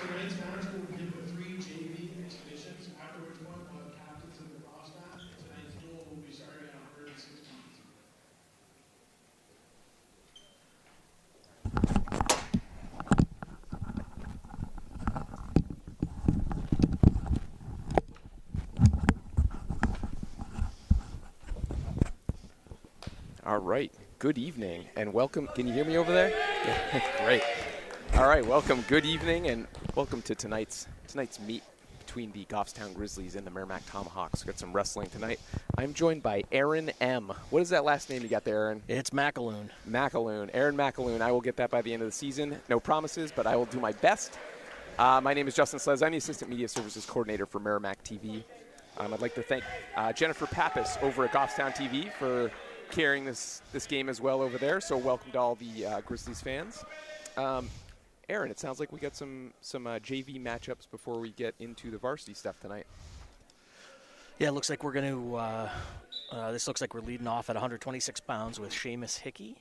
Tonight's match will begin with 3 JV expeditions, after which one will have captains of the Goffstown, and tonight's duel will be starting at 116. All right, good evening and welcome. Can you hear me over there? Yeah. Great. All right, welcome, good evening, and welcome to tonight's meet between the Goffstown Grizzlies and the Merrimack Tomahawks. We've got some wrestling tonight. I'm joined by Aaron M. What is that last name you got there, Aaron? It's McAloon. McAloon. Aaron McAloon. I will get that by the end of the season. No promises, but I will do my best. My name is Justin Slez. I'm the Assistant Media Services Coordinator for Merrimack TV. I'd like to thank Jennifer Pappas over at Goffstown TV for carrying this game as well over there. So welcome to all the Grizzlies fans. Aaron, it sounds like we got some JV matchups before we get into the varsity stuff tonight. Yeah, it looks like we're going to, this looks like we're leading off at 126 pounds with Seamus Hickey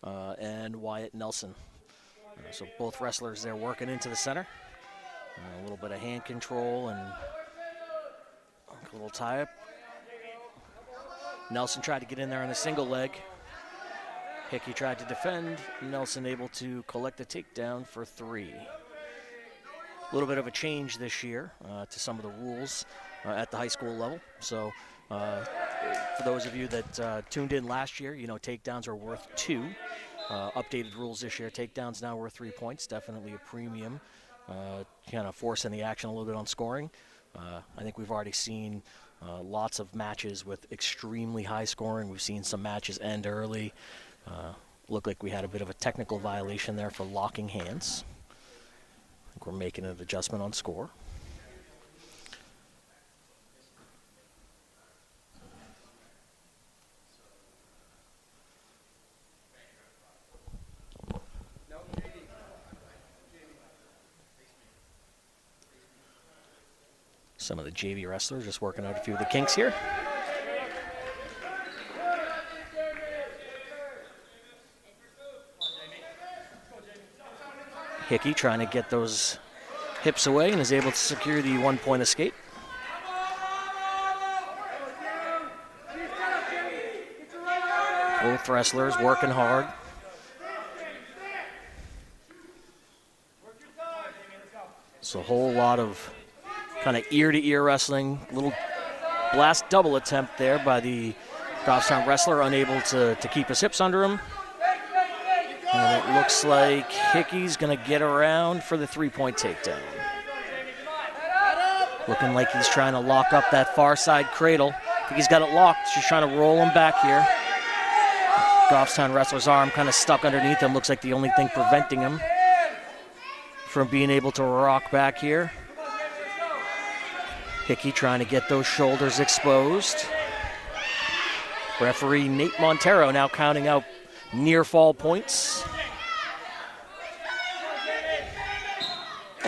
and Wyatt Nelson. So both wrestlers there working into the center. A little bit of hand control and a little tie-up. Nelson tried to get in there on a single leg. Hickey tried to defend. Nelson able to collect a takedown for 3. A little bit of a change this year to some of the rules at the high school level. So for those of you that tuned in last year, you know takedowns are worth 2. Updated rules this year, takedowns now worth 3 points. Definitely a premium, kind of forcing the action a little bit on scoring. I think we've already seen lots of matches with extremely high scoring. We've seen some matches end early. Looked like we had a bit of a technical violation there for locking hands. I think we're making an adjustment on score. Some of the JV wrestlers just working out a few of the kinks here. Hickey trying to get those hips away and is able to secure the 1-point escape. Both wrestlers working hard. It's a whole lot of kind of ear-to-ear wrestling. Little blast double attempt there by the Goffstown wrestler, unable to keep his hips under him. And it looks like Hickey's going to get around for the 3-point takedown. Looking like he's trying to lock up that far side cradle. I think he's got it locked. She's trying to roll him back here. Goffstown wrestler's arm kind of stuck underneath him. Looks like the only thing preventing him from being able to rock back here. Hickey trying to get those shoulders exposed. Referee Nate Montero now counting out near fall points.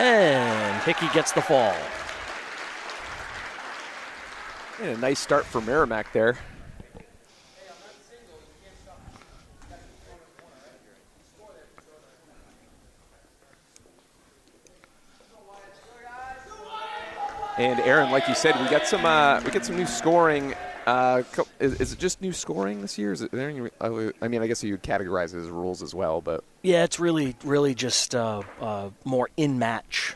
And Hickey gets the fall. And a nice start for Merrimack there. And Aaron, like you said, we get some new scoring. Is it just new scoring this year? Is it there any, I mean, I guess you would categorize it as rules as well, but yeah, it's really just more in-match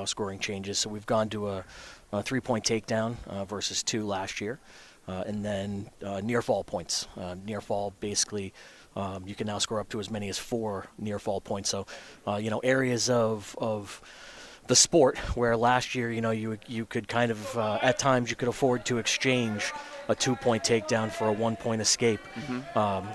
scoring changes. So we've gone to a 3-point takedown versus 2 last year, and then near fall points. Near fall, basically, you can now score up to as many as 4 near fall points. So, areas of the sport where last year, you could kind of at times you could afford to exchange a 2-point takedown for a 1-point escape.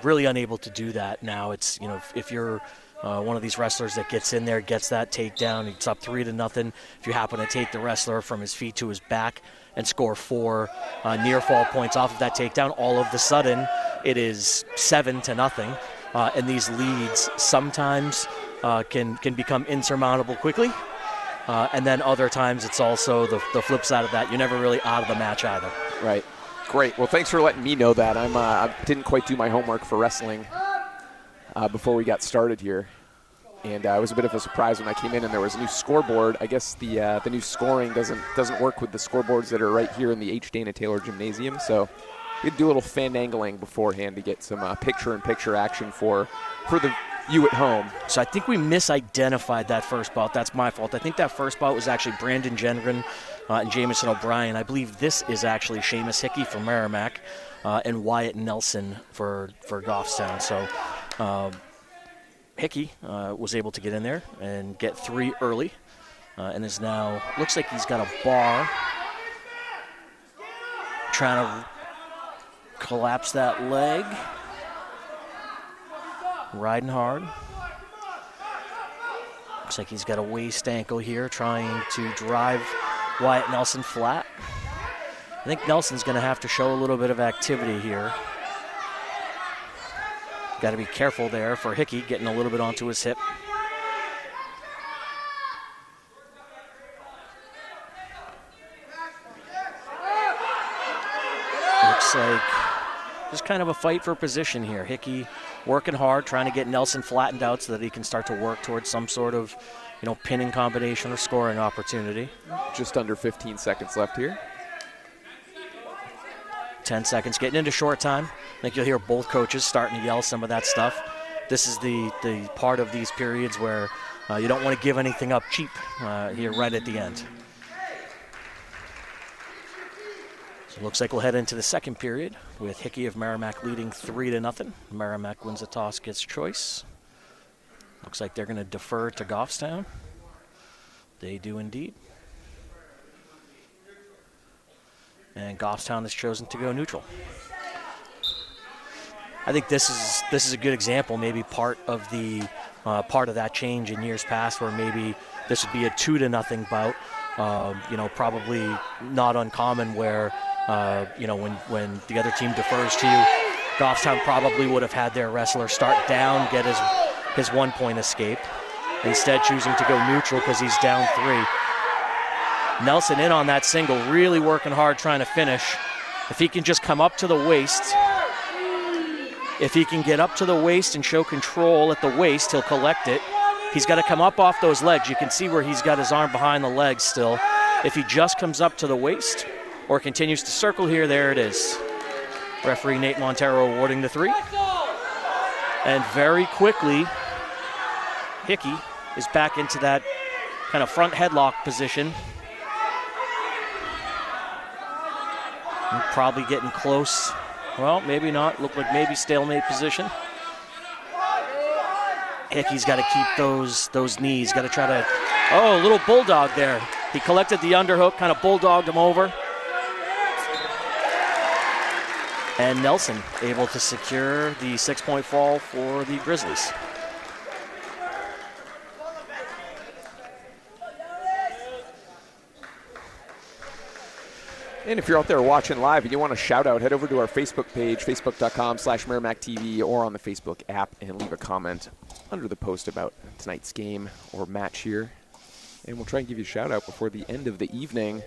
Really unable to do that now. It's if you're one of these wrestlers that gets in there, gets that takedown, it's up 3-0. If you happen to take the wrestler from his feet to his back and score 4 near fall points off of that takedown, all of the sudden it is 7-0, and these leads sometimes can become insurmountable quickly. And then other times it's also the flip side of that. You're never really out of the match either. Right. Great. Well, thanks for letting me know that. I didn't quite do my homework for wrestling before we got started here. And it was a bit of a surprise when I came in and there was a new scoreboard. I guess the new scoring doesn't work with the scoreboards that are right here in the H. Dana Taylor Gymnasium. So we could do a little fandangling beforehand to get some picture-in-picture action for you at home. So I think we misidentified that first bout. That's my fault. I think that first bout was actually Brandon Gengren and Jamison O'Brien. I believe this is actually Seamus Hickey for Merrimack and Wyatt Nelson for Goffstown. So Hickey was able to get in there and get 3 early and is now, looks like he's got a bar. Trying to collapse that leg. Riding hard. Looks like he's got a waist ankle here, trying to drive Wyatt Nelson flat. I think Nelson's going to have to show a little bit of activity here. Got to be careful there for Hickey, getting a little bit onto his hip. Looks like just kind of a fight for position here. Hickey working hard, trying to get Nelson flattened out so that he can start to work towards some sort of, pinning combination or scoring opportunity. Just under 15 seconds left here. 10 seconds, getting into short time. I think you'll hear both coaches starting to yell some of that stuff. This is the part of these periods where you don't want to give anything up cheap here right at the end. So it looks like we'll head into the second period with Hickey of Merrimack leading 3-0. Merrimack wins the toss, gets choice. Looks like they're going to defer to Goffstown. They do indeed. And Goffstown has chosen to go neutral. I think this is a good example, maybe part of that change in years past, where maybe this would be a 2-0 bout. Probably not uncommon where when the other team defers to you, Goffstown probably would have had their wrestler start down, get his 1-point escape. Instead, choosing to go neutral because he's down 3. Nelson in on that single, really working hard trying to finish. If he can just come up to the waist, if he can get up to the waist and show control at the waist, he'll collect it. He's got to come up off those legs. You can see where he's got his arm behind the legs still. If he just comes up to the waist or continues to circle here, there it is. Referee Nate Montero awarding the 3. And very quickly, Hickey is back into that kind of front headlock position. And probably getting close. Well, maybe not. Look like maybe stalemate position. Hickey's got to keep those knees. Got to try to... Oh, a little bulldog there. He collected the underhook, kind of bulldogged him over. And Nelson able to secure the 6-point fall for the Grizzlies. And if you're out there watching live and you want a shout out, head over to our Facebook page, facebook.com/MerrimackTV, or on the Facebook app and leave a comment under the post about tonight's game or match here. And we'll try and give you a shout out before the end of the evening.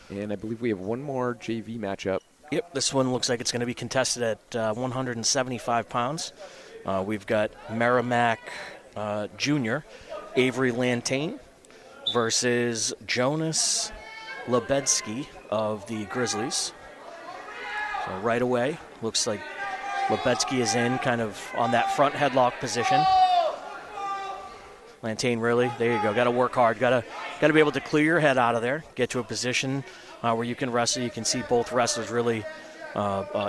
And I believe we have one more JV matchup. Yep, this one looks like it's going to be contested at 175 pounds. We've got Merrimack Jr., Avery Lantain, versus Jonas Lebedski of the Grizzlies. So right away, looks like Lebedski is in kind of on that front headlock position. Lantain really, there you go, got to work hard, got to be able to clear your head out of there, get to a position where you can wrestle. You can see both wrestlers really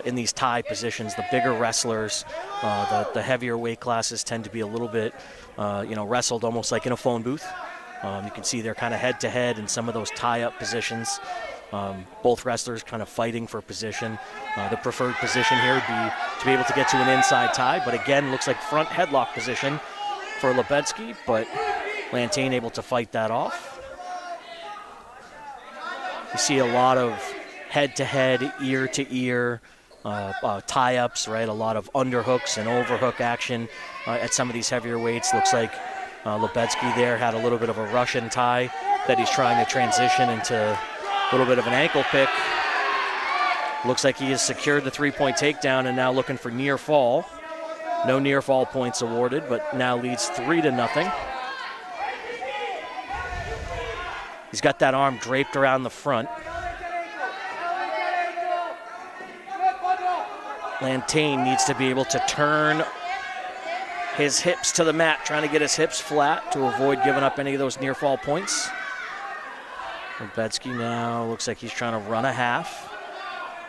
in these tie positions. The bigger wrestlers, the heavier weight classes tend to be a little bit, wrestled almost like in a phone booth. You can see they're kind of head-to-head in some of those tie-up positions. Both wrestlers kind of fighting for position. The preferred position here would be to be able to get to an inside tie, but again, looks like front headlock position for Lebedski, but Lantain able to fight that off. You see a lot of head-to-head, ear-to-ear tie-ups, right? A lot of underhooks and overhook action at some of these heavier weights. Looks like Lebedski there had a little bit of a Russian tie that he's trying to transition into a little bit of an ankle pick. Looks like he has secured the three-point takedown and now looking for near fall. No near fall points awarded, but now leads 3-0. He's got that arm draped around the front. Lantain needs to be able to turn his hips to the mat, trying to get his hips flat to avoid giving up any of those near fall points. Lebedski now looks like he's trying to run a half.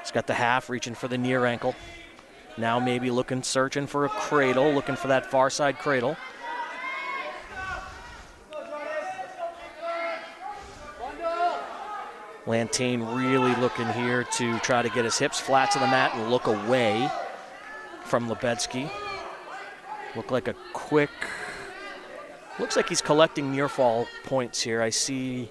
He's got the half, reaching for the near ankle. Now maybe searching for a cradle, looking for that far side cradle. Lantain really looking here to try to get his hips flat to the mat and look away from Lebedski. Looks like he's collecting near fall points here. I see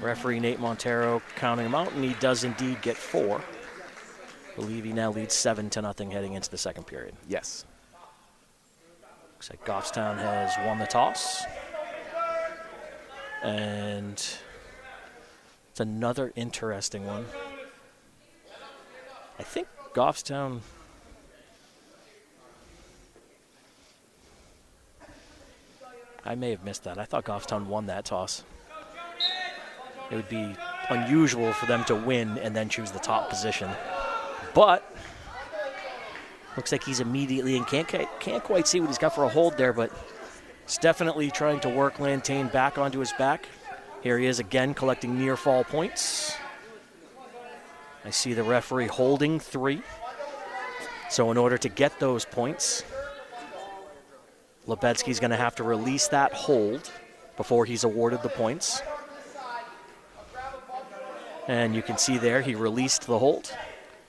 referee Nate Montero counting him out, and he does indeed get 4. I believe he now leads 7-0 heading into the second period. Yes. Looks like Goffstown has won the toss. And it's another interesting one. I think Goffstown... I may have missed that. I thought Goffstown won that toss. It would be unusual for them to win and then choose the top position. But looks like he's immediately and can't quite see what he's got for a hold there, but he's definitely trying to work Lantain back onto his back. Here he is again collecting near fall points. I see the referee holding 3. So in order to get those points, Lebedski's going to have to release that hold before he's awarded the points. And you can see there he released the hold.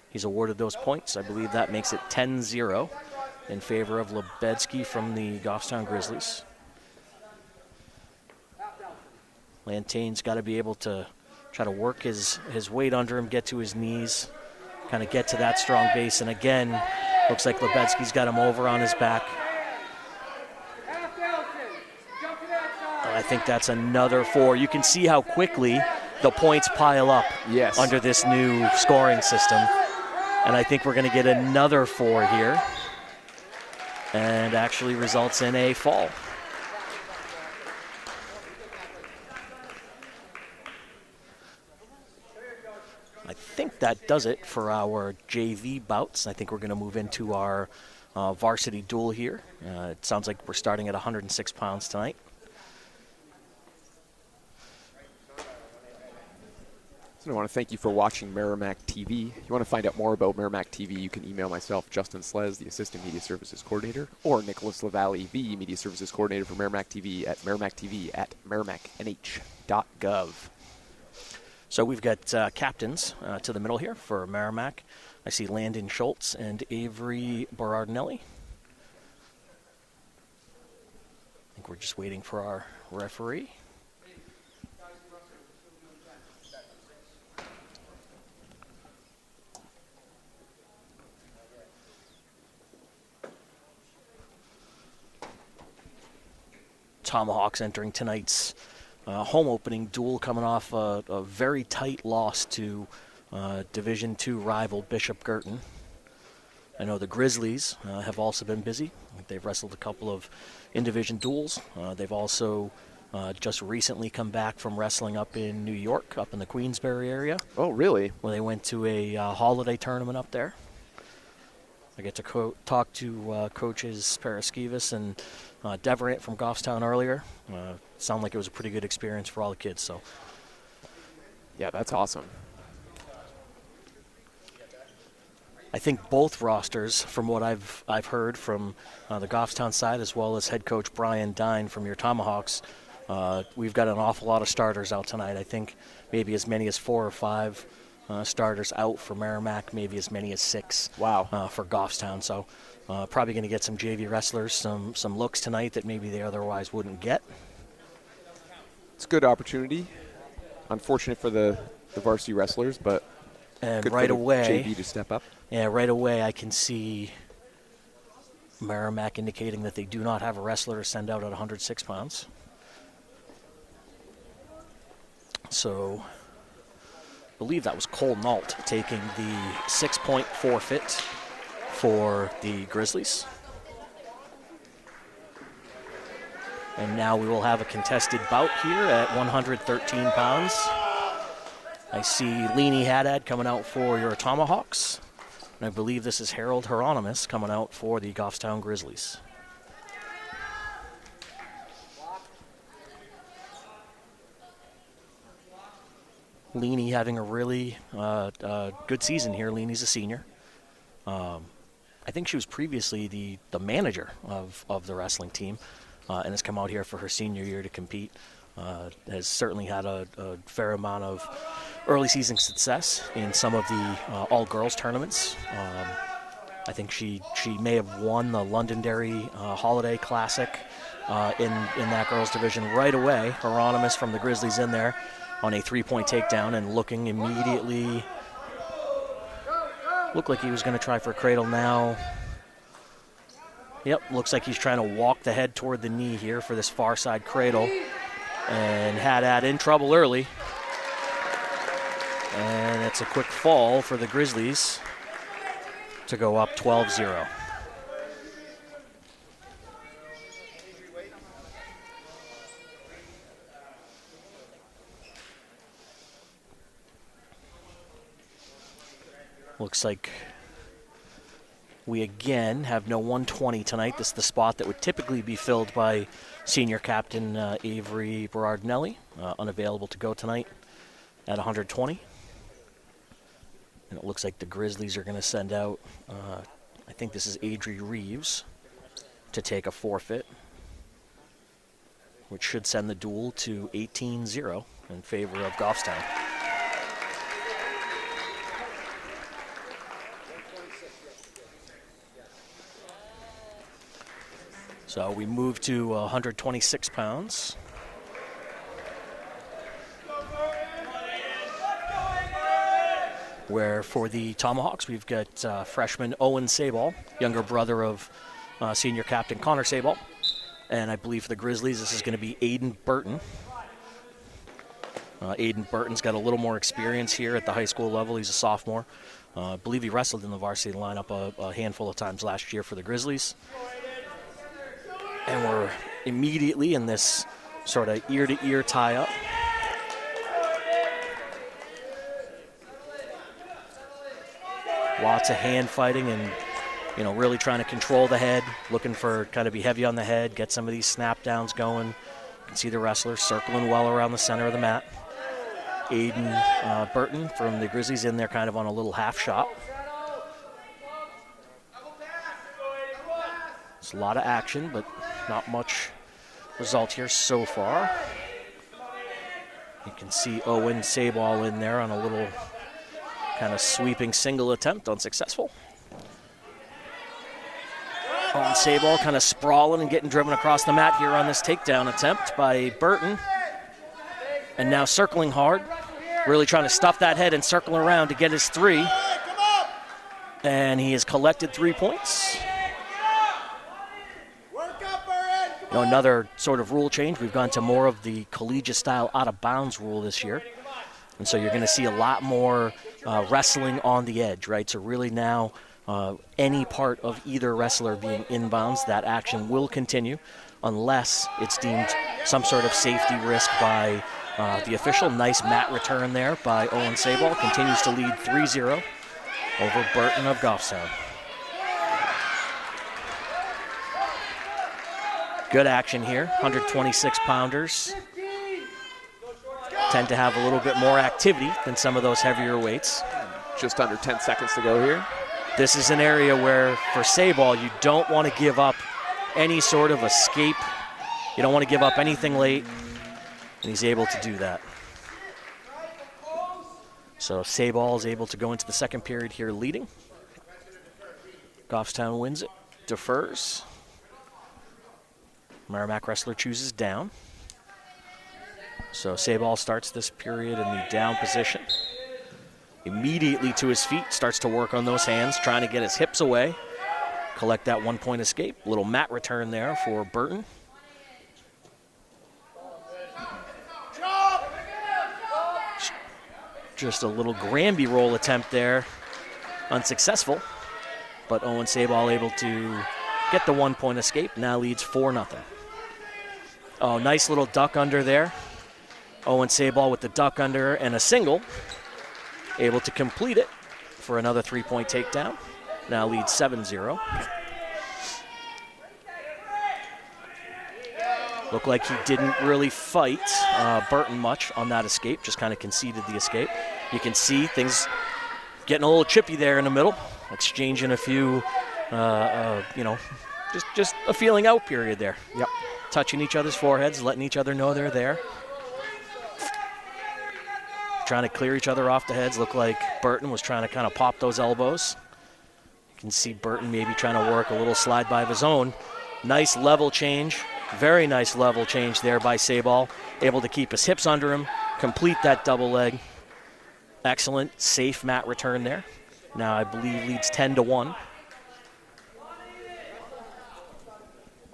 He's awarded those points. I believe that makes it 10-0 in favor of Lebedski from the Goffstown Grizzlies. Lantain's got to be able to try to work his weight under him, get to his knees, kind of get to that strong base. And again, looks like Lebedski's got him over on his back. I think that's another 4. You can see how quickly the points pile up under this new scoring system. And I think we're going to get another 4 here. And actually results in a fall. I think that does it for our JV bouts. I think we're going to move into our varsity duel here. It sounds like we're starting at 106 pounds tonight. I want to thank you for watching Merrimack TV. If you want to find out more about Merrimack TV, you can email myself, Justin Slez, the Assistant Media Services Coordinator, or Nicholas Lavallee, the Media Services Coordinator for Merrimack TV at merrimactv@merrimacknh.gov. So we've got captains to the middle here for Merrimack. I see Landon Schultz and Avery Berardinelli. I think we're just waiting for our referee. Tomahawks entering tonight's home opening duel, coming off a very tight loss to Division II rival Bishop Girton. I know the Grizzlies have also been busy. They've wrestled a couple of in-division duels. They've also just recently come back from wrestling up in New York, up in the Queensbury area. Oh, really? Where they went to a holiday tournament up there. I get to talk to coaches Paraskevas and Deverant from Goffstown earlier. Sounded like it was a pretty good experience for all the kids. So, yeah, that's awesome. I think both rosters, from what I've heard from the Goffstown side, as well as head coach Brian Dine from your Tomahawks, we've got an awful lot of starters out tonight. I think maybe as many as 4 or 5 starters out for Merrimack, maybe as many as 6. Wow. For Goffstown. So probably going to get some JV wrestlers, some looks tonight that maybe they otherwise wouldn't get. It's a good opportunity. Unfortunate for the varsity wrestlers, but and good right for the away, JV to step up. Yeah, right away I can see Merrimack indicating that they do not have a wrestler to send out at 106 pounds. So I believe that was Cole Nault taking the 6-point forfeit for the Grizzlies. And now we will have a contested bout here at 113 pounds. I see Leanie Haddad coming out for your Tomahawks. And I believe this is Harold Hieronymus coming out for the Goffstown Grizzlies. Leanie having a really good season here. Leanie's a senior. I think she was previously the manager of the wrestling team and has come out here for her senior year to compete. Has certainly had a fair amount of early season success in some of the all-girls tournaments. I think she may have won the Londonderry Holiday Classic in that girls division right away. Hieronymus from the Grizzlies in there on a 3-point takedown and looking immediately. Looked like he was going to try for a cradle now. Yep, looks like he's trying to walk the head toward the knee here for this far side cradle. And Haddad in trouble early. And it's a quick fall for the Grizzlies to go up 12-0. Looks like we again have no 120 tonight. This is the spot that would typically be filled by senior captain Avery Berardinelli, unavailable to go tonight at 120. And it looks like the Grizzlies are going to send out, I think this is Adri Reeves, to take a forfeit, which should send the duel to 18-0 in favor of Goffstown. So we move to 126 pounds. Where for the Tomahawks, we've got freshman Owen Sabal, younger brother of senior captain Connor Sabal. And I believe for the Grizzlies, this is going to be Aiden Burton. Aiden Burton's got a little more experience here at the high school level. He's a sophomore. I believe he wrestled in the varsity lineup a handful of times last year for the Grizzlies. And we're immediately in this sort of ear-to-ear tie-up. Lots of hand fighting and, really trying to control the head, looking for kind of be heavy on the head, get some of these snap downs going. You can see the wrestlers circling well around the center of the mat. Aiden Burton from the Grizzlies in there kind of on a little half shot. It's a lot of action, but not much result here so far. You can see Owen Sabal in there on a little kind of sweeping single attempt, unsuccessful. Owen Sabal kind of sprawling and getting driven across the mat here on this takedown attempt by Burton. And now circling hard, really trying to stuff that head and circle around to get his 3. And he has collected 3 points. Another sort of rule change. We've gone to more of the collegiate style out of bounds rule this year. And so you're going to see a lot more wrestling on the edge, right? So really now any part of either wrestler being inbounds, that action will continue unless it's deemed some sort of safety risk by the official. Nice mat return there by Owen Sabal. Continues to lead 3-0 over Burton of Goffstown. Good action here. 126-pounders tend to have a little bit more activity than some of those heavier weights. Just under 10 seconds to go here. This is an area where, for Sabal, you don't want to give up any sort of escape. You don't want to give up anything late, and he's able to do that. So Sabal is able to go into the second period here leading. Goffstown wins it, defers. Merrimack wrestler chooses down. So Sabal starts this period in the down position. Immediately to his feet, starts to work on those hands, trying to get his hips away. Collect that 1-point escape. Little mat return there for Burton. Just a little Granby roll attempt there. Unsuccessful. But Owen Sabal able to get the 1-point escape. Now leads 4-0. Oh, nice little duck under there. Owen Sabal with the duck under and a single. Able to complete it for another 3-point takedown. Now leads 7-0. Looked like he didn't really fight Burton much on that escape, just kind of conceded the escape. You can see things getting a little chippy there in the middle, exchanging a few, just a feeling out period there. Yep. Touching each other's foreheads, letting each other know they're there. Trying to clear each other off the heads. Looked like Burton was trying to kind of pop those elbows. You can see Burton maybe trying to work a little slide by of his own. Nice level change. Very nice level change there by Sabal. Able to keep his hips under him, complete that double leg. Excellent, safe mat return there. Now I believe leads 10-1.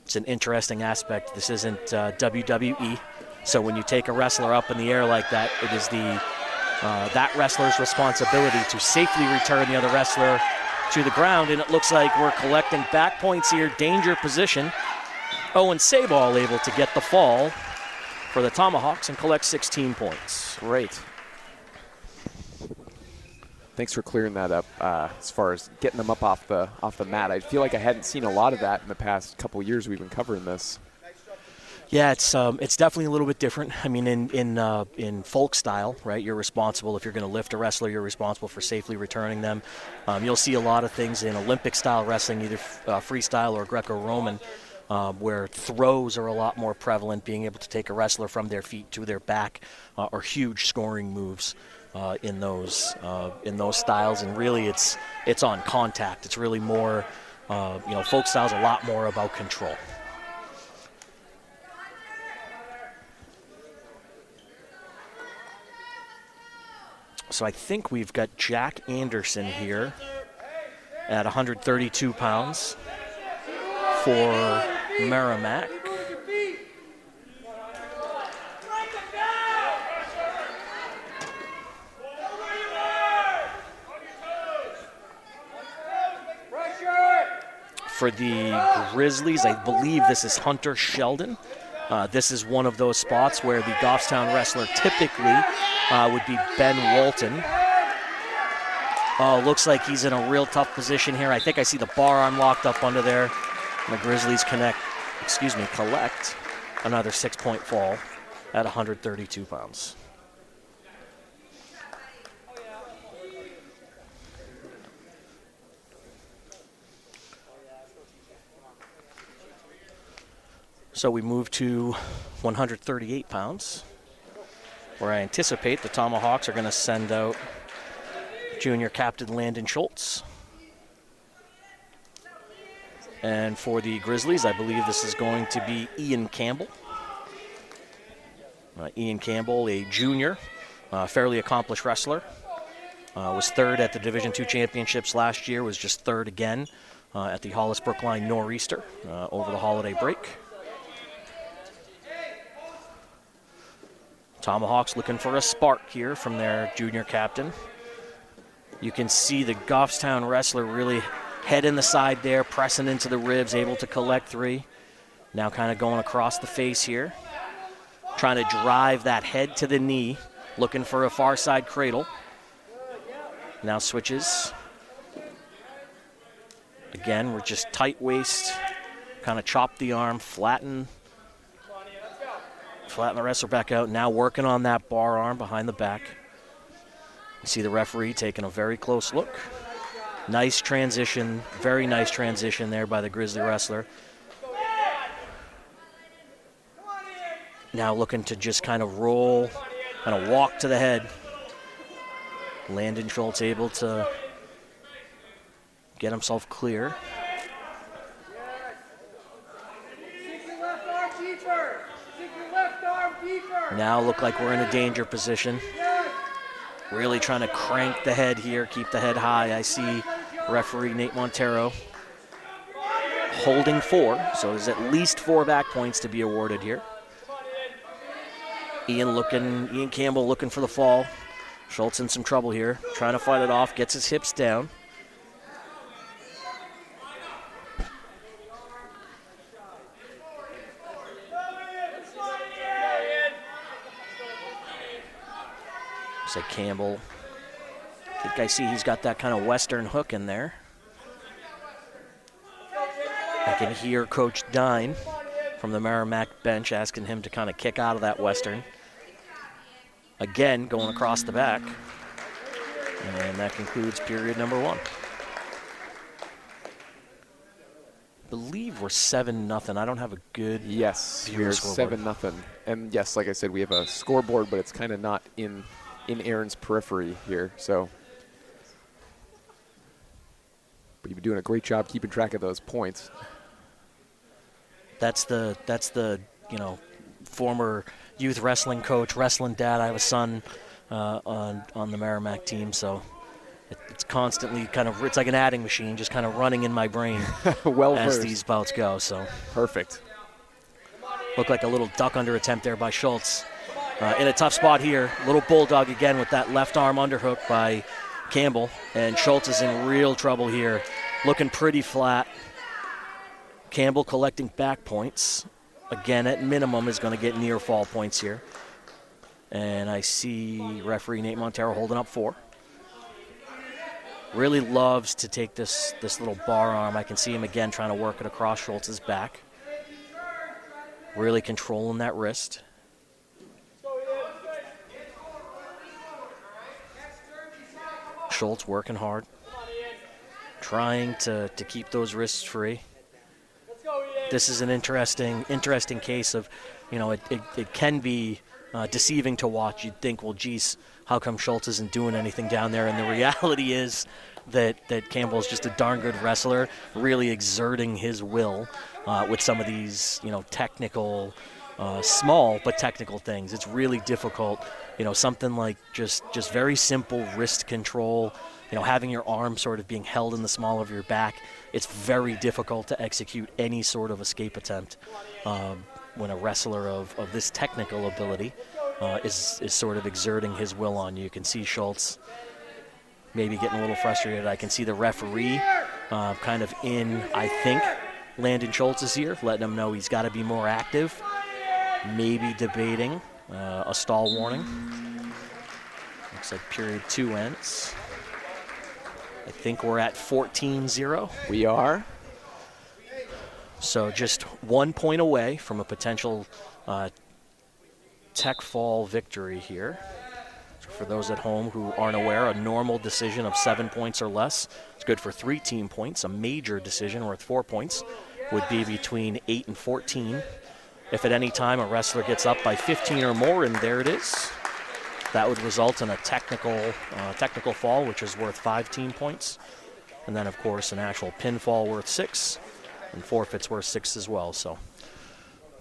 It's an interesting aspect. This isn't WWE. So when you take a wrestler up in the air like that, it is that wrestler's responsibility to safely return the other wrestler to the ground. And it looks like we're collecting back points here. Danger position. Owen Sabal able to get the fall for the Tomahawks and collect 16 points. Great. Thanks for clearing that up as far as getting them up off the mat. I feel like I hadn't seen a lot of that in the past couple years we've been covering this. Yeah, it's definitely a little bit different. I mean, in folk style, right? You're responsible if you're going to lift a wrestler. You're responsible for safely returning them. You'll see a lot of things in Olympic style wrestling, either freestyle or Greco-Roman, where throws are a lot more prevalent. Being able to take a wrestler from their feet to their back are huge scoring moves in those styles. And really, it's on contact. It's really more, folk style's a lot more about control. So I think we've got Jack Anderson here at 132 pounds for Merrimack. For the Grizzlies, I believe this is Hunter Sheldon. This is one of those spots where the Goffstown wrestler typically would be Ben Walton. Oh, looks like he's in a real tough position here. I think I see the bar arm locked up under there. And the Grizzlies collect another 6-point fall at 132 pounds. So we move to 138 pounds, where I anticipate the Tomahawks are going to send out junior captain Landon Schultz. And for the Grizzlies, I believe this is going to be Ian Campbell. Ian Campbell, a junior, fairly accomplished wrestler. Was third at the Division II championships last year, was just third again at the Hollis Brookline Nor'easter over the holiday break. Tomahawks looking for a spark here from their junior captain. You can see the Goffstown wrestler really head in the side there, pressing into the ribs, able to collect 3. Now kind of going across the face here. Trying to drive that head to the knee, looking for a far side cradle. Now switches. Again, we're just tight waist, kind of chop the arm, flatten the wrestler back out. Now working on that bar arm behind the back. You see the referee taking a very close look. Nice transition, very nice transition there by the Grizzly wrestler. Now looking to just kind of roll, kind of walk to the head. Landon Schultz able to get himself clear. Now look like we're in a danger position. Really trying to crank the head here, keep the head high. I see referee Nate Montero holding 4, so there's at least 4 back points to be awarded here. Ian Campbell looking for the fall. Schultz in some trouble here, trying to fight it off, gets his hips down. Looks like Campbell. I think I see he's got that kind of Western hook in there. I can hear Coach Dine from the Merrimack bench asking him to kind of kick out of that Western. Again, going across the back. And that concludes period number 1. I believe we're 7-0. I don't have a good Yes, we're 7-0. And yes, like I said, we have a scoreboard, but it's kind of not in Aaron's periphery here. So, but you've been doing a great job keeping track of those points. That's the former youth wrestling coach, wrestling dad. I have a son on the Merrimack team, so it's constantly it's like an adding machine, just kind of running in my brain well as versed. These bouts go. So perfect. Looked like a little duck under attempt there by Schultz. In a tough spot here, little bulldog again with that left arm underhook by Campbell, and Schultz is in real trouble here, looking pretty flat. Campbell collecting back points. Again, at minimum, is going to get near fall points here. And I see referee Nate Montero holding up 4. Really loves to take this little bar arm. I can see him again trying to work it across Schultz's back. Really controlling that wrist. Schultz working hard. Trying to keep those wrists free. This is an interesting case of, it can be deceiving to watch. You'd think, well, geez, how come Schultz isn't doing anything down there? And the reality is that Campbell's just a darn good wrestler, really exerting his will with some of these, technical, small but technical things. It's really difficult, something like just very simple wrist control, having your arm sort of being held in the small of your back. It's very difficult to execute any sort of escape attempt when a wrestler of this technical ability is sort of exerting his will on you. You can see Schultz maybe getting a little frustrated. I can see the referee kind of in, I think, Landon Schultz's ear, letting him know he's got to be more active, maybe debating a stall warning. Looks like period 2 ends. I think we're at 14-0. We are. So just 1 point away from a potential tech fall victory here. So for those at home who aren't aware, a normal decision of 7 points or less is good for 3 team points. A major decision worth 4 points would be between 8 and 14. If at any time a wrestler gets up by 15 or more, and there it is, that would result in a technical fall, which is worth 5 team points. And then, of course, an actual pinfall worth 6, and forfeits worth 6 as well. So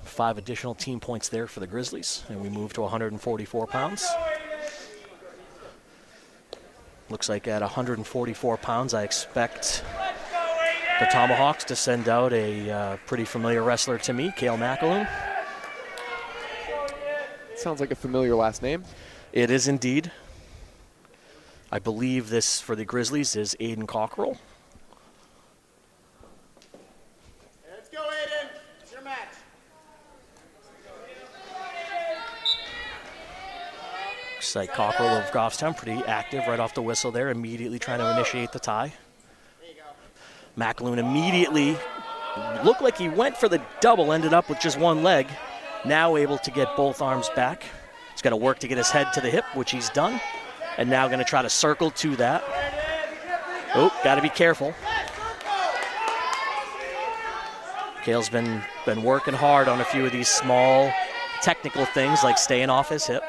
5 additional team points there for the Grizzlies, and we move to 144 pounds. Looks like at 144 pounds, I expect the Tomahawks to send out a pretty familiar wrestler to me, Cale McAloon. sounds like a familiar last name. It is indeed. I believe this for the Grizzlies is Aiden Cockrell. Let's go, Aiden. It's your match. Looks like Cockrell of Goffstown, pretty active right off the whistle there, immediately trying to initiate the tie. McAloon immediately looked like he went for the double, ended up with just one leg. Now able to get both arms back. He's got to work to get his head to the hip, which he's done. And now going to try to circle to that. Oh, got to be careful. Kale's been working hard on a few of these small technical things like staying off his hip.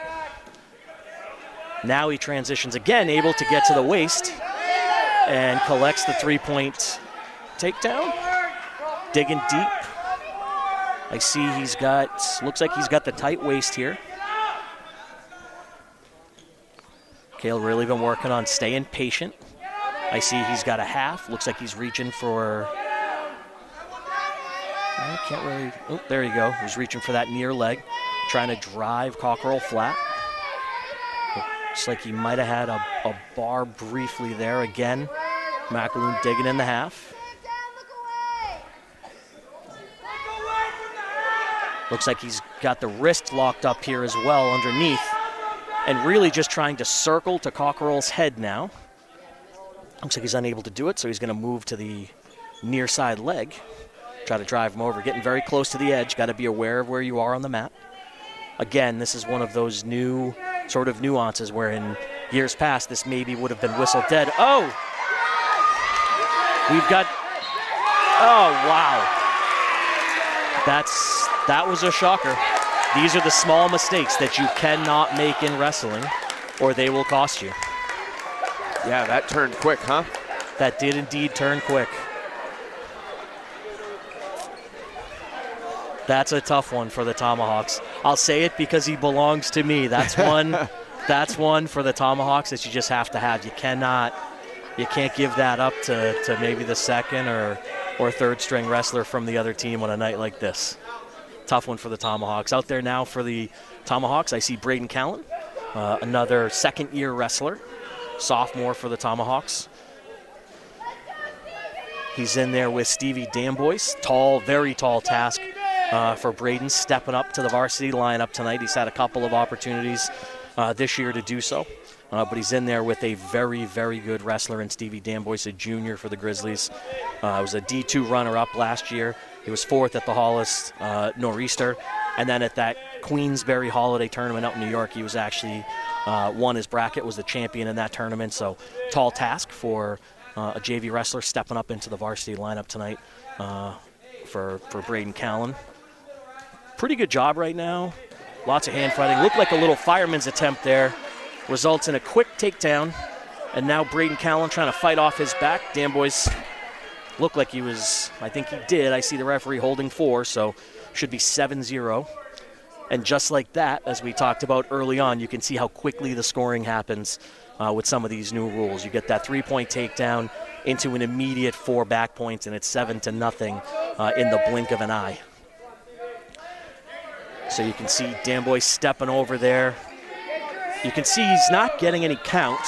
Now he transitions again, able to get to the waist and collects the three-point takedown. Digging deep. I see looks like he's got the tight waist here. Kale really been working on staying patient. I see he's got a half. Looks like he's reaching for, I can't really, oh, there you go. He's reaching for that near leg, trying to drive Cockrell flat. Looks like he might have had a bar briefly there again. McAloon digging in the half. Looks like he's got the wrist locked up here as well underneath. And really just trying to circle to Cockrell's head now. Looks like he's unable to do it, so he's going to move to the near side leg. Try to drive him over, getting very close to the edge. Got to be aware of where you are on the mat. Again, this is one of those new sort of nuances where in years past this maybe would have been whistled dead. Oh! We've got, oh, wow. That was a shocker. These are the small mistakes that you cannot make in wrestling, or they will cost you. Yeah, that turned quick, huh? That did indeed turn quick. That's a tough one for the Tomahawks. I'll say it because he belongs to me. That's one. That's one for the Tomahawks that you just have to have. You can't give that up to maybe the second or third string wrestler from the other team on a night like this. Tough one for the Tomahawks. Out there now for the Tomahawks, I see Braden Callan, another second-year wrestler, sophomore for the Tomahawks. He's in there with Stevie Damboyce. Tall, very tall task for Braden, stepping up to the varsity lineup tonight. He's had a couple of opportunities this year to do so, but he's in there with a very, very good wrestler in Stevie Damboyce, a junior for the Grizzlies. Was a D2 runner-up last year. He was fourth at the Hollis Nor'easter, and then at that Queensberry Holiday Tournament out in New York, he was actually won his bracket, was the champion in that tournament. So tall task for a JV wrestler stepping up into the varsity lineup tonight for Braden Callan. Pretty good job right now. Lots of hand fighting. Looked like a little fireman's attempt there. Results in a quick takedown. And now Braden Callan trying to fight off his back. Damboyce looked like he was, I think he did. I see the referee holding 4, so should be 7-0. And just like that, as we talked about early on, you can see how quickly the scoring happens with some of these new rules. You get that 3-point takedown into an immediate 4 back points, and it's 7-0 in the blink of an eye. So you can see Damboyce stepping over there. You can see he's not getting any count.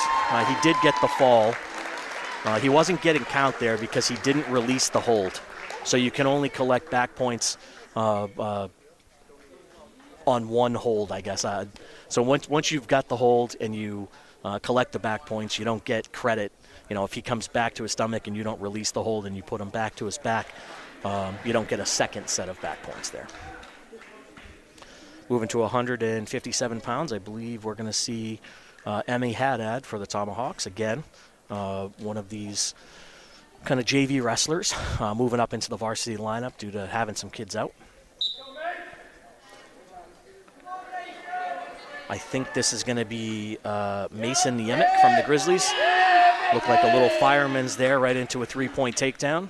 He did get the fall. He wasn't getting count there because he didn't release the hold. So you can only collect back points on one hold, I guess. So once you've got the hold and you collect the back points, you don't get credit. You know, if he comes back to his stomach and you don't release the hold and you put him back to his back, you don't get a second set of back points there. Moving to 157 pounds, I believe we're going to see Emmy Haddad for the Tomahawks again. One of these kind of JV wrestlers moving up into the varsity lineup due to having some kids out. I think this is going to be Mason Yemek from the Grizzlies. Looked like a little fireman's there right into a 3-point takedown.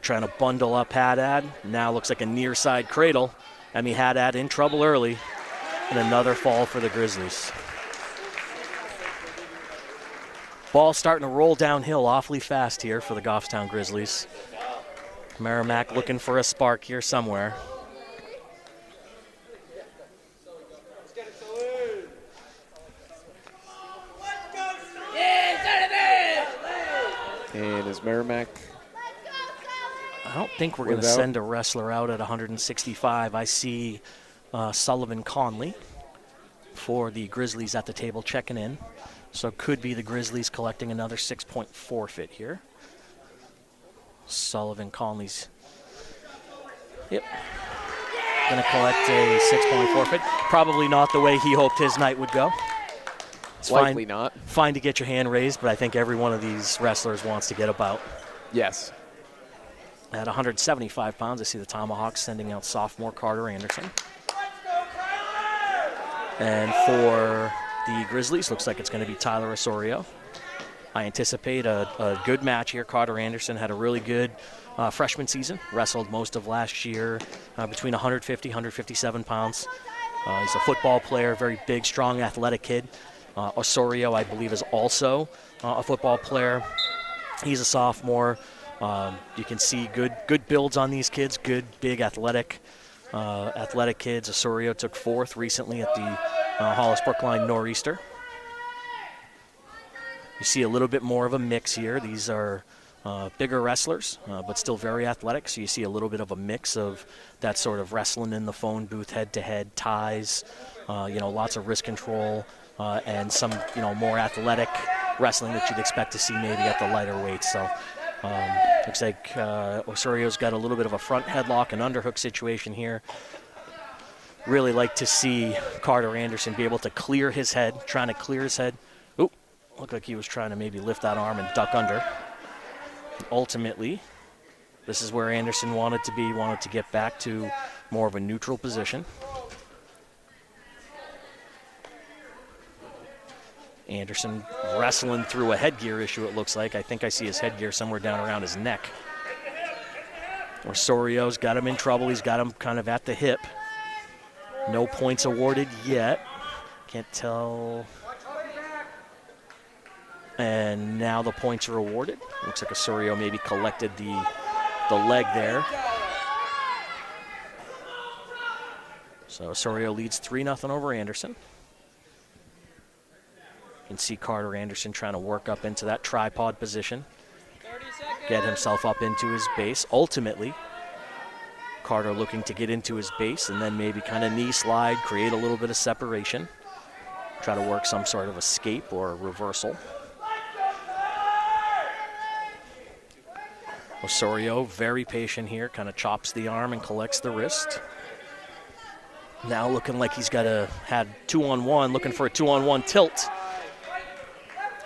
Trying to bundle up Haddad. Now looks like a near side cradle. Emmy Haddad in trouble early. And another fall for the Grizzlies. Ball starting to roll downhill awfully fast here for the Goffstown Grizzlies. Merrimack looking for a spark here somewhere. Merrimack. I don't think we're going to send a wrestler out at 165. I see Sullivan Conley for the Grizzlies at the table checking in. So could be the Grizzlies collecting another 6-point forfeit here. Sullivan Conley's, yep, going to collect a 6-point forfeit. Probably not the way he hoped his night would go. It's Likely not. Fine to get your hand raised, but I think every one of these wrestlers wants to get a bout. Yes. At 175 pounds, I see the Tomahawks sending out sophomore Carter Anderson. And for the Grizzlies, looks like it's going to be Tyler Osorio. I anticipate a good match here. Carter Anderson had a really good freshman season, wrestled most of last year between 150, 157 pounds. He's a football player, very big, strong, athletic kid. Osorio, I believe, is also a football player. He's a sophomore. You can see good builds on these kids, good, big, athletic kids. Osorio took 4th recently at the Hollis Brookline Nor'easter. You see a little bit more of a mix here. These are bigger wrestlers, but still very athletic. So you see a little bit of a mix of that sort of wrestling in the phone booth, head-to-head ties, lots of wrist control, and some, more athletic wrestling that you'd expect to see maybe at the lighter weights. So looks like Osorio's got a little bit of a front headlock and underhook situation here. Really like to see Carter Anderson be able to clear his head, trying to clear his head. Oop, looked like he was trying to maybe lift that arm and duck under. Ultimately, this is where Anderson wanted to get back to more of a neutral position. Anderson wrestling through a headgear issue, it looks like. I think I see his headgear somewhere down around his neck. Osorio's got him in trouble. He's got him kind of at the hip. No points awarded yet. Can't tell. And now the points are awarded. Looks like Osorio maybe collected the leg there. So Osorio leads 3-0 over Anderson. You can see Carter Anderson trying to work up into that tripod position, get himself up into his base. Ultimately, Carter looking to get into his base and then maybe kind of knee slide, create a little bit of separation, try to work some sort of escape or reversal. Osorio, very patient here, kind of chops the arm and collects the wrist. Now looking like he's got had 2-on-1, looking for a 2-on-1 tilt.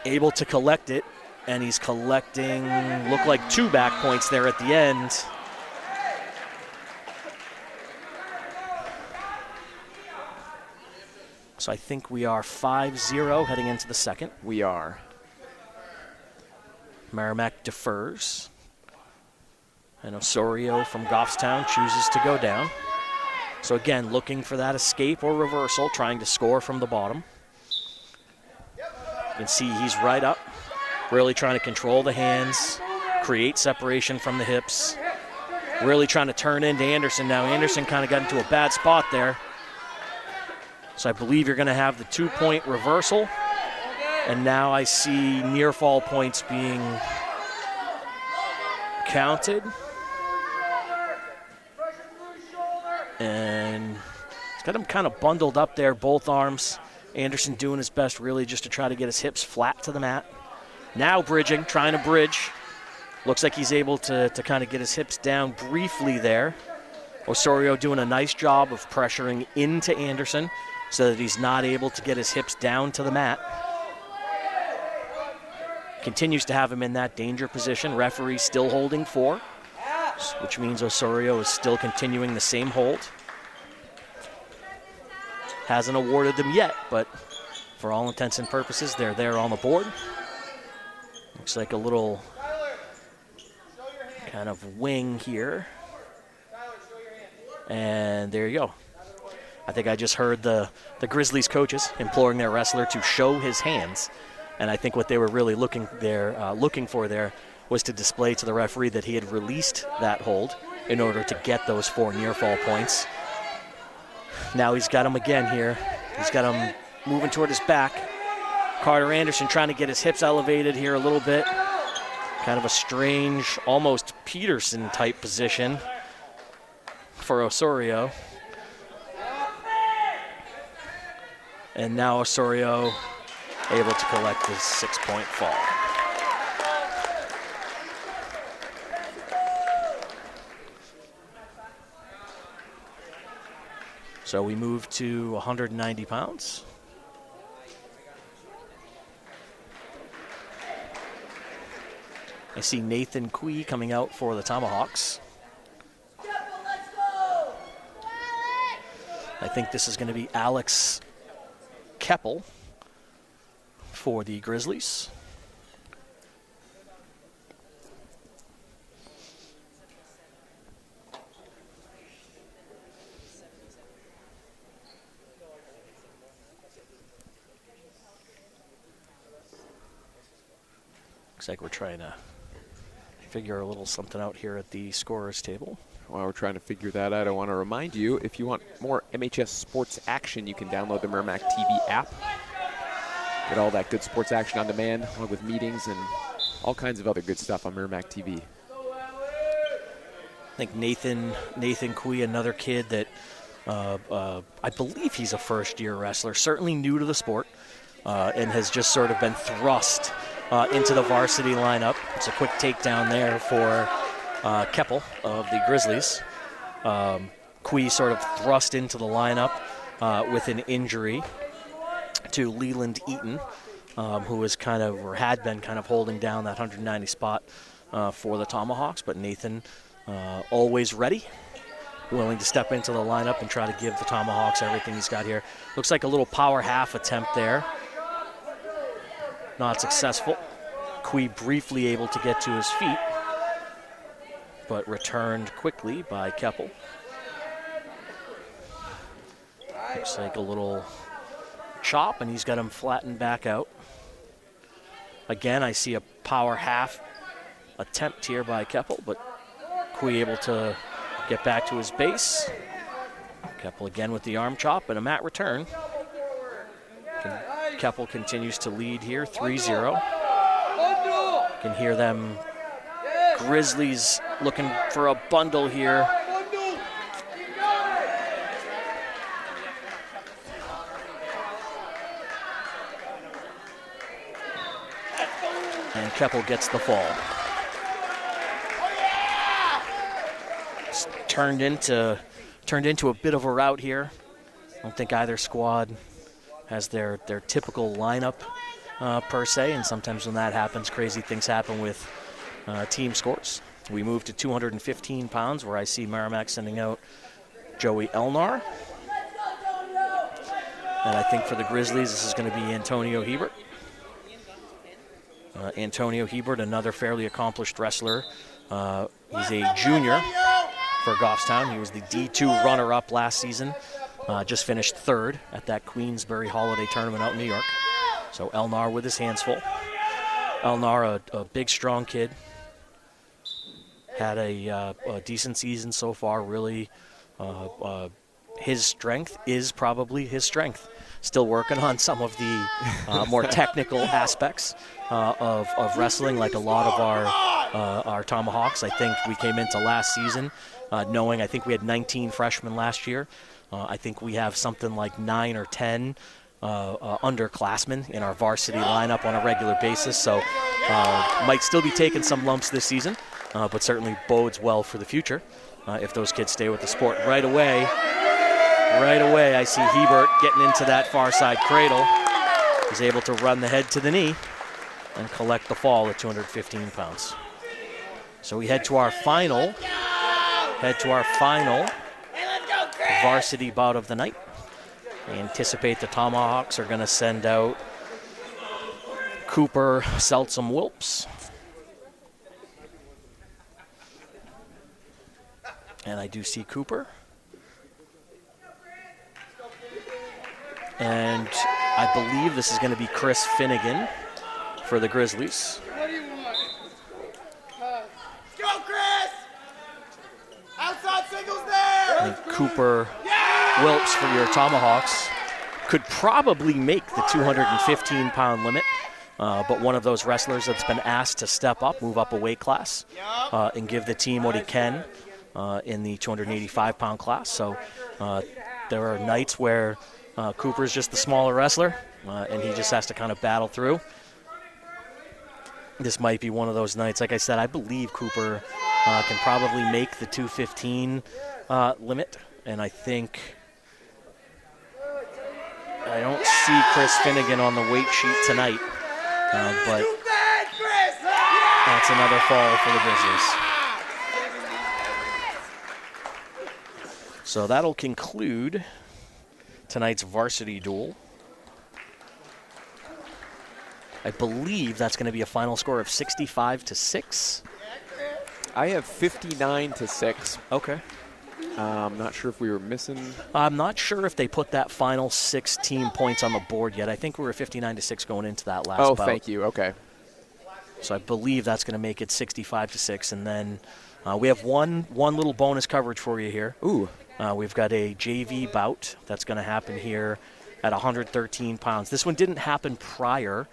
Able to collect it, and he's collecting, look like 2 back points there at the end. So I think we are 5-0 heading into the second. We are. Merrimack defers. And Osorio from Goffstown chooses to go down. So again, looking for that escape or reversal, trying to score from the bottom. You can see he's right up, really trying to control the hands, create separation from the hips, really trying to turn into Anderson now. Anderson kind of got into a bad spot there. So I believe you're going to have the 2-point reversal. And now I see near fall points being counted. And it's got him kind of bundled up there, both arms. Anderson doing his best really just to try to get his hips flat to the mat. Now bridging, trying to bridge. Looks like he's able to kind of get his hips down briefly there. Osorio doing a nice job of pressuring into Anderson so that he's not able to get his hips down to the mat. Continues to have him in that danger position. Referee still holding 4, which means Osorio is still continuing the same hold. Hasn't awarded them yet, but for all intents and purposes, they're there on the board. Looks like a little kind of wing here. And there you go. I think I just heard the Grizzlies coaches imploring their wrestler to show his hands. And I think what they were really looking for there was to display to the referee that he had released that hold in order to get those 4 near fall points. Now he's got him again here. He's got him moving toward his back. Carter Anderson trying to get his hips elevated here a little bit. Kind of a strange, almost Peterson-type position for Osorio. And now Osorio able to collect his 6-point fall. So we move to 190 pounds. I see Nathan Quee coming out for the Tomahawks. I think this is going to be Alex Keppel for the Grizzlies. Looks like we're trying to figure a little something out here at the scorers table. While we're trying to figure that out, I want to remind you, if you want more MHS sports action, you can download the Merrimack TV app. Get all that good sports action on demand, along with meetings and all kinds of other good stuff on Merrimack TV. I think Nathan Quee, another kid that I believe he's a first-year wrestler, certainly new to the sport, and has just sort of been thrust into the varsity lineup. It's a quick takedown there for Keppel of the Grizzlies. Quee sort of thrust into the lineup with an injury to Leland Eaton, who was kind of, or had been kind of holding down that 190 spot for the Tomahawks. But Nathan, always ready, willing to step into the lineup and try to give the Tomahawks everything he's got here. Looks like a little power half attempt there. Not successful. Quee briefly able to get to his feet, but returned quickly by Keppel. Looks like a little chop, and he's got him flattened back out. Again, I see a power half attempt here by Keppel, but Quee able to get back to his base. Keppel again with the arm chop and a mat return. Keppel continues to lead here, 3-0. Can hear them Grizzlies looking for a bundle here. And Keppel gets the fall. It's turned into a bit of a rout here. I don't think either squad has their typical lineup per se, and sometimes when that happens, crazy things happen with team scores. We move to 215 pounds, where I see Merrimack sending out Joey Elnar. And I think for the Grizzlies, this is going to be Antonio Hebert. Antonio Hebert, another fairly accomplished wrestler. He's a junior for Goffstown. He was the D2 runner-up last season. Just finished third at that Queensbury Holiday Tournament out in New York. So Elnar with his hands full. Elnar, a big, strong kid. Had a decent season so far, really. His strength is probably his strength. Still working on some of the more technical aspects of wrestling, like a lot of our Tomahawks. I think we came into last season knowing, I think we had 19 freshmen last year. I think we have something like 9 or 10 underclassmen in our varsity lineup on a regular basis. So might still be taking some lumps this season, but certainly bodes well for the future if those kids stay with the sport. Right away, I see Hebert getting into that far side cradle. He's able to run the head to the knee and collect the fall at 215 pounds. So we head to our final varsity bout of the night. I anticipate the Tomahawks are going to send out Cooper Seltsam Wilps. And I do see Cooper. And I believe this is going to be Chris Finnegan for the Grizzlies. What do you want? Go, Chris! Outside singles there! I think Cooper Wilps for your Tomahawks could probably make the 215-pound limit. but one of those wrestlers that's been asked to step up, move up a weight class, and give the team what he can in the 285-pound class. So there are nights where Cooper's just the smaller wrestler, and he just has to kind of battle through. This might be one of those nights. Like I said, I believe Cooper can probably make the 215 limit, and I think I don't see Chris Finnegan on the weight sheet tonight, but that's another fall for the Grizzlies. So that'll conclude tonight's varsity duel. I believe that's going to be a final score of 65-6. I have 59-6. Okay. I'm not sure if we were missing. I'm not sure if they put that final 16 points on the board yet. I think we were 59-6 going into that last bout. Thank you. Okay. So I believe that's going to make it 65-6, and then we have one little bonus coverage for you here. Ooh. We've got a JV bout that's going to happen here at 113 pounds. This one didn't happen prior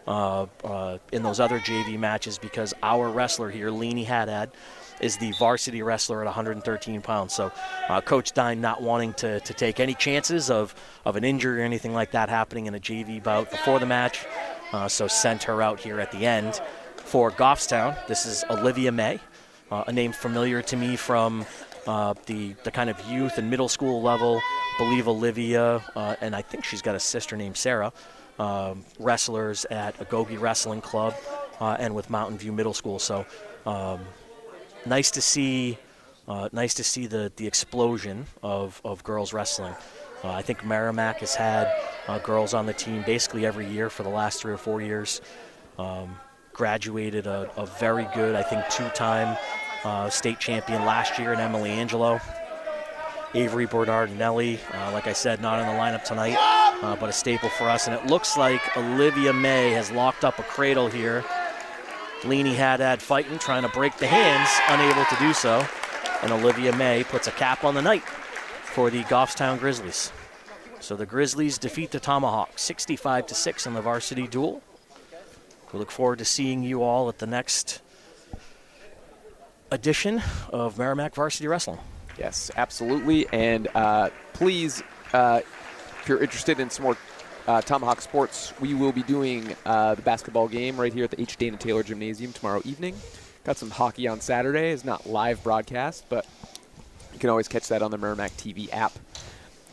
in those other JV matches because our wrestler here, Leanie Haddad, is the varsity wrestler at 113 pounds. So Coach Dine not wanting to take any chances of an injury or anything like that happening in a JV bout before the match, so sent her out here at the end. For Goffstown, this is Olivia May, a name familiar to me from the kind of youth and middle school level. I believe Olivia, and I think she's got a sister named Sarah, wrestlers at Agogi Wrestling Club and with Mountain View Middle School. So nice to see the explosion of girls wrestling. I think Merrimack has had girls on the team basically every year for the last 3 or 4 years. Graduated a very good, I think, 2-time state champion last year in Emily Angelo. Avery Bernardinelli, like I said, not in the lineup tonight, but a staple for us. And it looks like Olivia May has locked up a cradle here. Leanie Haddad fighting, trying to break the hands, unable to do so. And Olivia May puts a cap on the night for the Goffstown Grizzlies. So the Grizzlies defeat the Tomahawks 65-6 in the varsity duel. We look forward to seeing you all at the next edition of Merrimack Varsity Wrestling. Yes, absolutely. And please, if you're interested in some more Tomahawk sports, we will be doing the basketball game right here at the H. Dana Taylor Gymnasium tomorrow evening. Got some hockey on Saturday. It's not live broadcast, but you can always catch that on the Merrimack TV app.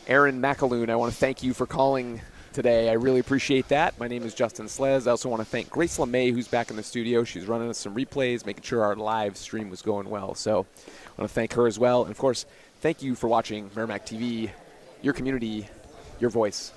Aaron McAloon, I want to thank you for calling today. I really appreciate that. My name is Justin Slez. I also want to thank Grace LeMay, who's back in the studio. She's running us some replays, making sure our live stream was going well. So I want to thank her as well. And, of course, thank you for watching Merrimack TV, your community, your voice.